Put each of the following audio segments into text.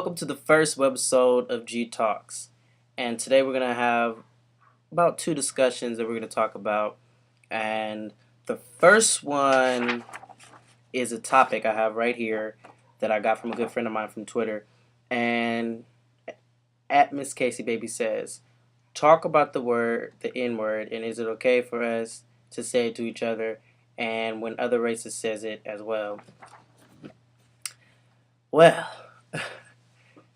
Welcome to the first webisode of GeeeTalks. And today we're going to have about two discussions that we're going to talk about. And the first one is a topic I have right here that I got from a good friend of mine from Twitter. And at Miss Casey Baby says, talk about the N word, and is it okay for us to say it to each other and when other races says it as well? Well,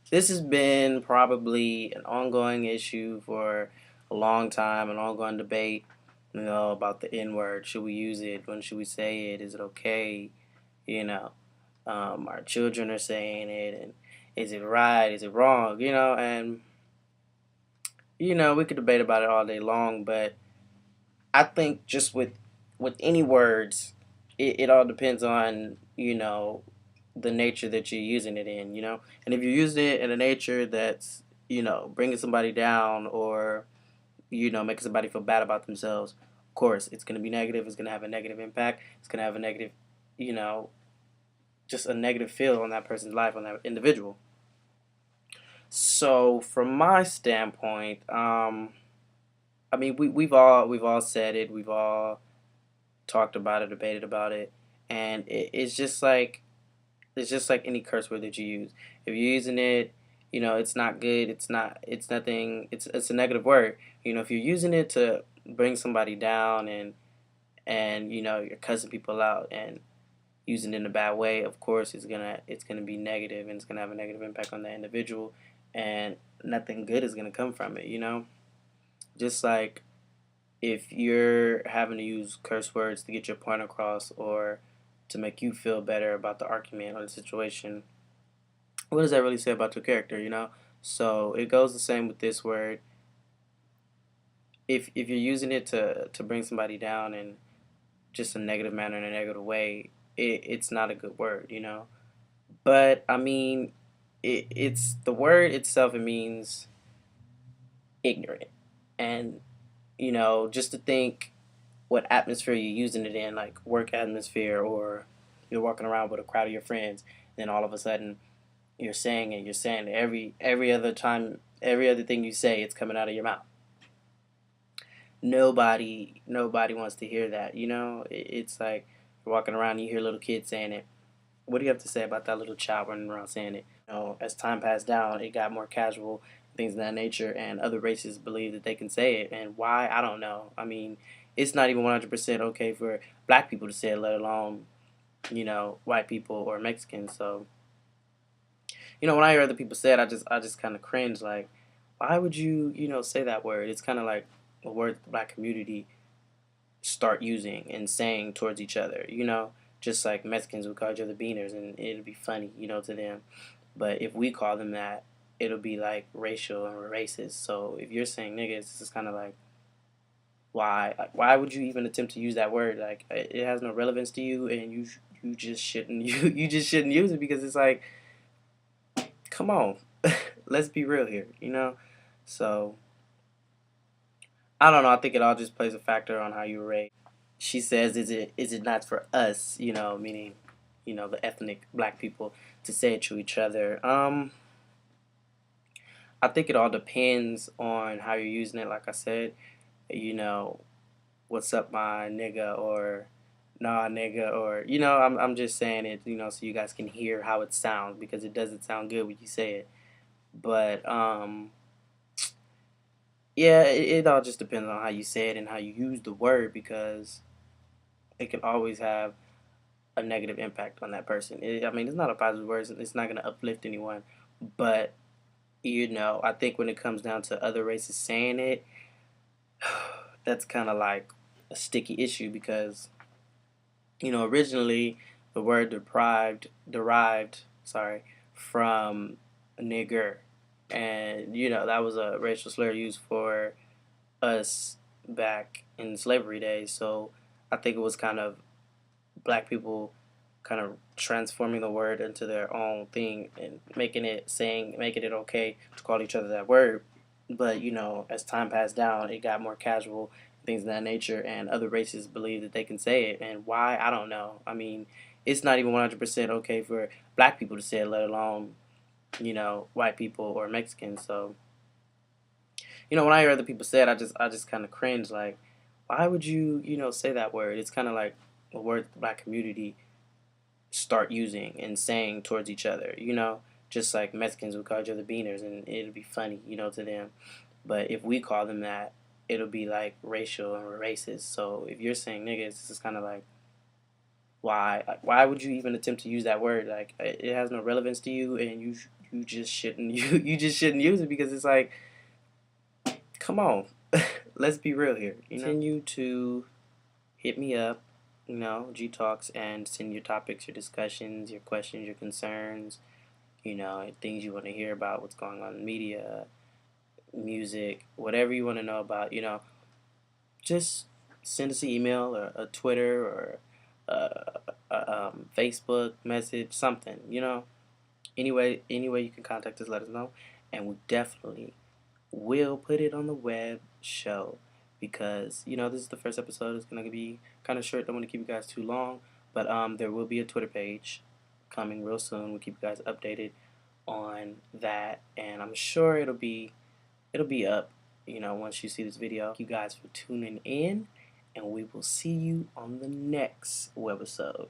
this has been probably an ongoing issue for a long time, an ongoing debate, about the N word. Should we use it? When should we say it? Is it okay? You know, our children are saying it, and is it right? Is it wrong? And we could debate about it all day long, but I think just with any words, it all depends on the nature that you're using it in, and if you're using it in a nature that's bringing somebody down or making somebody feel bad about themselves, of course it's going to be negative. It's going to have a negative impact. It's going to have a negative, you know, just a negative feel on that person's life, on that individual. So from my standpoint, I mean, we've all said it. We've all talked about it, debated about it, and it's just like any curse word that you use. If you're using it, it's not good. It's nothing. It's a negative word. If you're using it to bring somebody down and you're cussing people out and using it in a bad way, of course it's gonna be negative, and it's gonna have a negative impact on that individual, and nothing good is gonna come from it. Just like if you're having to use curse words to get your point across or to make you feel better about the argument or the situation, what does that really say about your character? So it goes the same with this word. If you're using it to bring somebody down in just a negative manner, in a negative way, it's not a good word. But I mean, it's the word itself. It means ignorant, and just to think what atmosphere you're using it in, like work atmosphere, or you're walking around with a crowd of your friends, then all of a sudden you're saying every other time, every other thing you say, it's coming out of your mouth. Nobody wants to hear that. It's like you're walking around, you hear little kids saying it. What do you have to say about that little child running around saying it? As time passed down, it got more casual, things of that nature, and other races believe that they can say it. And why, I don't know. I mean, it's not even 100% okay for black people to say it, let alone white people or Mexicans. So when I hear other people say it, I just kind of cringe. Like, why would you say that word? It's kind of like a word the black community start using and saying towards each other. Just like Mexicans would call each other beaners, and it'd be funny, to them. But if we call them that, it'll be like racial and racist. So if you're saying niggas, it's kind of like, why? Like, why would you even attempt to use that word? Like, it has no relevance to you, and you just shouldn't you just shouldn't use it, because it's like, come on, let's be real here. So I don't know. I think it all just plays a factor on how you were raised. She says, is it not for us, meaning, the ethnic black people, to say it to each other? I think it all depends on how you're using it. Like I said, you know, what's up, my nigga, or nah, nigga, or I'm just saying it, so you guys can hear how it sounds, because it doesn't sound good when you say it. But yeah, it all just depends on how you say it and how you use the word, because it can always have a negative impact on that person. I mean, it's not a positive word. It's not going to uplift anyone. But, I think when it comes down to other races saying it, that's kind of like a sticky issue, because, originally the word derived, sorry, from nigger. And, that was a racial slur used for us back in slavery days. So I think it was kind of black people kind of transforming the word into their own thing and making it okay to call each other that word. But as time passed down, it got more casual, things of that nature, and other races believe that they can say it. And why, I don't know. I mean, it's not even 100% okay for black people to say it, let alone white people or Mexicans. So, when I hear other people say it, I just kind of cringe. Like, why would you, say that word? It's kind of like a word that the black community start using and saying towards each other. Just like Mexicans would call each other beaners, and it'll be funny, to them. But if we call them that, it'll be like racial and racist. So if you're saying niggas, this is kind of like, why would you even attempt to use that word? Like, it has no relevance to you, and you just shouldn't you just shouldn't use it, because it's like, come on, let's be real here. Continue to hit me up, GeeeTalks, and send your topics, your discussions, your questions, your concerns, things you want to hear about, what's going on in media, music, whatever you want to know about, just send us an email or a Twitter or Facebook message, something, Anyway you can contact us, let us know, and we definitely will put it on the web show, because this is the first episode. It's gonna be kind of short. Don't want to keep you guys too long, but there will be a Twitter page coming real soon. We'll keep you guys updated on that, and I'm sure it'll be up, once you see this video. Thank you guys for tuning in, and we will see you on the next webisode.